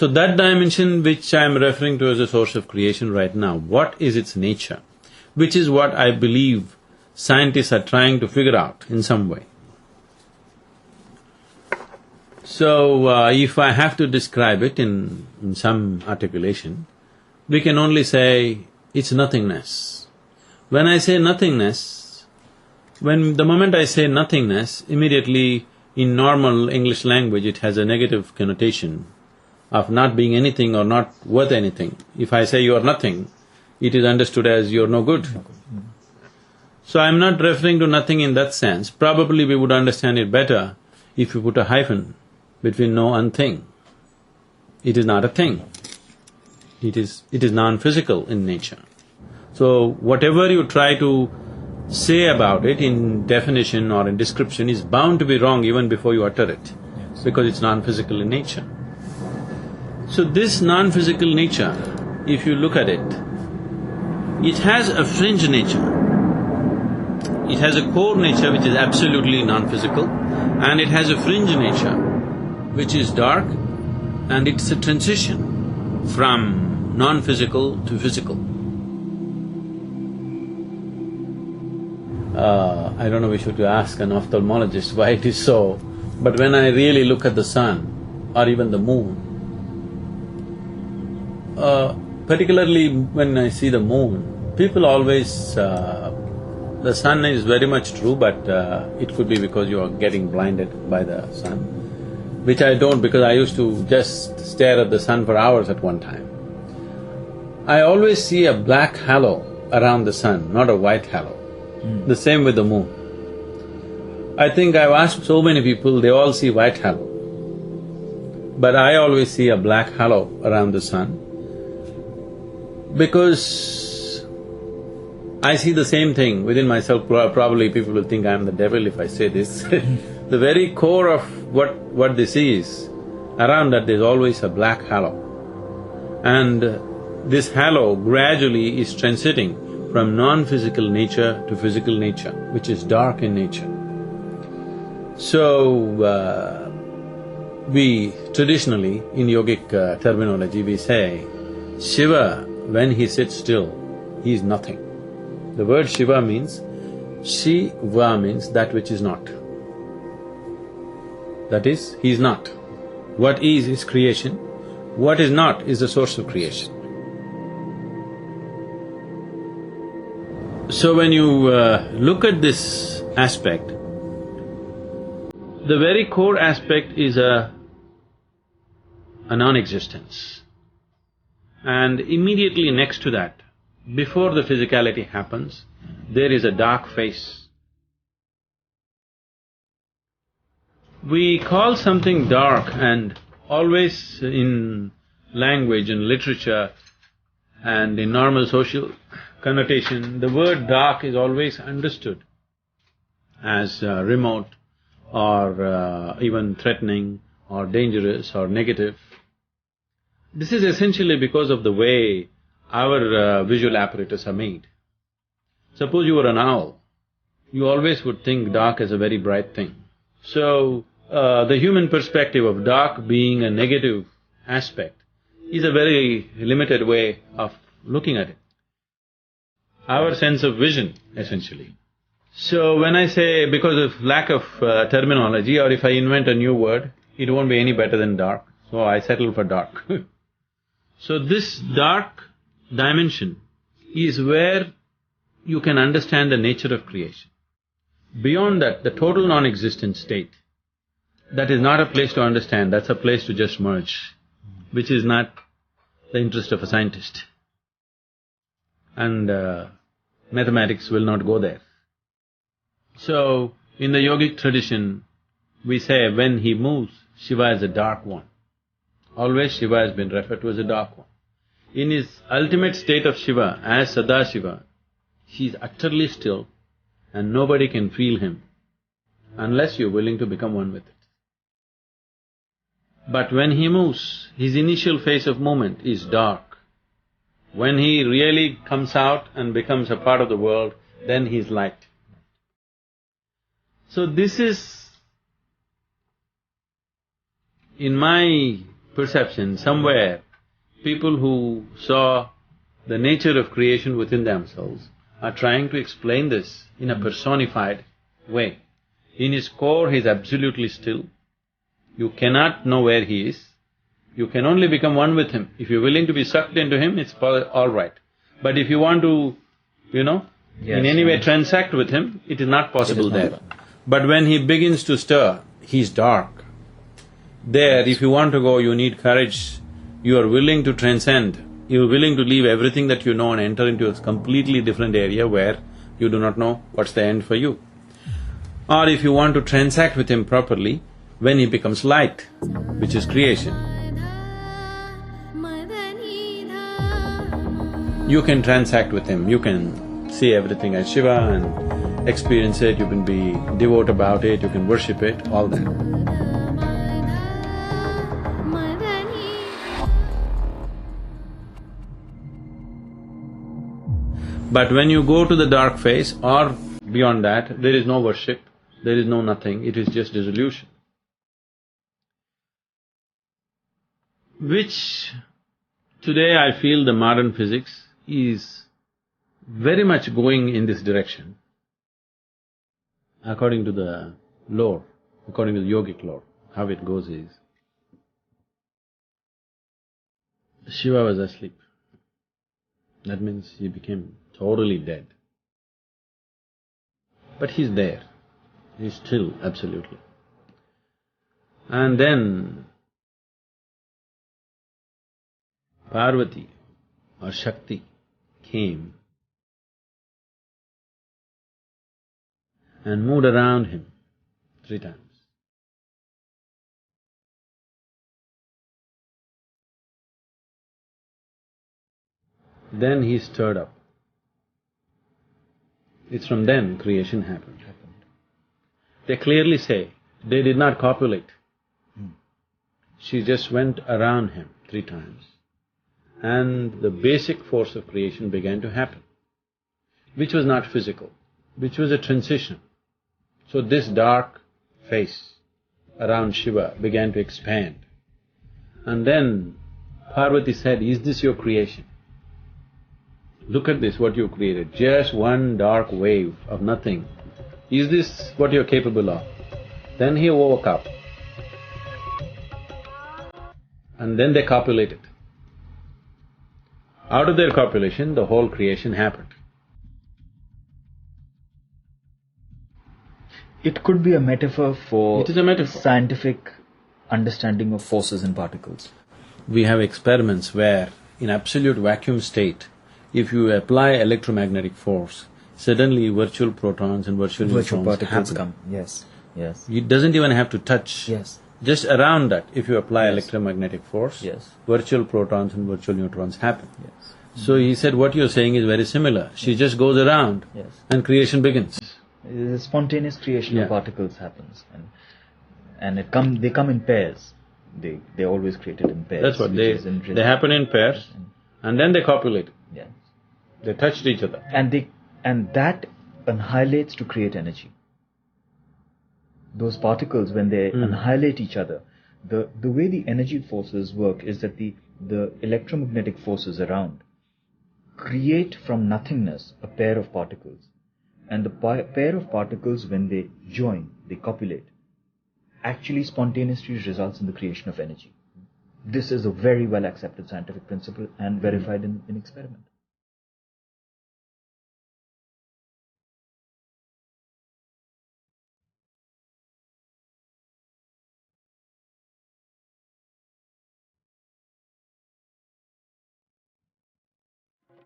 So that dimension which I am referring to as a source of creation right now, what is its nature? Which is what I believe scientists are trying to figure out in some way. So, if I have to describe it in some articulation, we can only say it's nothingness. When I say nothingness, the moment I say nothingness, immediately in normal English language it has a negative connotation of not being anything or not worth anything. If I say you are nothing, it is understood as you're no good. So I'm not referring to nothing in that sense. Probably we would understand it better if you put a hyphen between no and thing. It is not a thing. It is non-physical in nature. So whatever you try to say about it in definition or in description is bound to be wrong even before you utter it, because it's non-physical in nature. So this non-physical nature, if you look at it, it has a fringe nature. It has a core nature which is absolutely non-physical, and it has a fringe nature which is dark, and it's a transition from non-physical to physical. I don't know, we should ask an ophthalmologist why it is so, but when I really look at the sun or even the moon, particularly when I see the moon, people always… the sun is very much true, but it could be because you are getting blinded by the sun, which I don't, because I used to just stare at the sun for hours at one time. I always see a black halo around the sun, not a white halo. The same with the moon. I think I've asked so many people, they all see white halo. But I always see a black halo around the sun because I see the same thing within myself. Probably people will think I'm the devil if I say this. The very core of what this is, around that there's always a black halo. And this halo gradually is transiting from non-physical nature to physical nature, which is dark in nature. So, we traditionally, in yogic terminology, we say, Shiva, when he sits still, he is nothing. The word Shiva means, Shiva means that which is not. That is, he is not. What is creation, what is not is the source of creation. So when you look at this aspect, the very core aspect is a non-existence. And immediately next to that, before the physicality happens, there is a dark face. We call something dark, and always in language and literature and in normal social connotation, the word dark is always understood as remote or even threatening or dangerous or negative. This is essentially because of the way our visual apparatus are made. Suppose you were an owl, you always would think dark as a very bright thing. So, the human perspective of dark being a negative aspect is a very limited way of looking at it. Our sense of vision, essentially. So when I say because of lack of terminology, or if I invent a new word, it won't be any better than dark, so I settle for dark. So this dark dimension is where you can understand the nature of creation. Beyond that, the total non-existent state, that is not a place to understand, that's a place to just merge, which is not the interest of a scientist. And mathematics will not go there. So, in the yogic tradition, we say when he moves, Shiva is a dark one. Always Shiva has been referred to as a dark one. In his ultimate state of Shiva, as Sadashiva, he is utterly still and nobody can feel him unless you're willing to become one with it. But when he moves, his initial phase of movement is dark. When he really comes out and becomes a part of the world, then he is light. So this is, in my perception, somewhere, people who saw the nature of creation within themselves are trying to explain this in a personified way. In his core, he is absolutely still. You cannot know where he is. You can only become one with him. If you're willing to be sucked into him, it's all right. But if you want to, in any way transact with him, it is not possible there. But when he begins to stir, he's dark. There, if you want to go, you need courage. You are willing to transcend. You are willing to leave everything that you know and enter into a completely different area where you do not know what's the end for you. Or if you want to transact with him properly, when he becomes light, which is creation, you can transact with him, you can see everything as Shiva and experience it, you can be devout about it, you can worship it, all that. But when you go to the dark phase or beyond that, there is no worship, there is no nothing, it is just dissolution. Which today I feel the modern physics is very much going in this direction. According to the lore, according to the yogic lore, how it goes is, Shiva was asleep. That means he became totally dead. But he's there, he's still, absolutely. And then Parvati or Shakti came and moved around him 3 times. Then he stirred up. It's from then creation happened. They clearly say, they did not copulate. She just went around him 3 times. And the basic force of creation began to happen, which was not physical, which was a transition. So this dark face around Shiva began to expand. And then Parvati said, is this your creation? Look at this, what you created, just one dark wave of nothing. Is this what you're capable of? Then he woke up. And then they copulated. Out of their copulation, the whole creation happened. It could be a metaphor for… It is a metaphor. Scientific understanding of forces and particles. We have experiments where, in absolute vacuum state, if you apply electromagnetic force, suddenly virtual protons and virtual neutrons particles happen. come, yes. It doesn't even have to touch. Yes. Just around that, if you apply electromagnetic force, virtual protons and virtual neutrons happen. Yes. So he said, what you're saying is very similar. She just goes around and creation begins. The spontaneous creation of particles happens, and they come in pairs. They always created in pairs. That's what they happen in pairs, and then they copulate. Yes. They touched each other. And that annihilates to create energy. Those particles, when they annihilate each other, the way the energy forces work is that the electromagnetic forces around create from nothingness a pair of particles. And the pair of particles, when they join, they copulate, actually spontaneously results in the creation of energy. This is a very well accepted scientific principle and verified in experiment.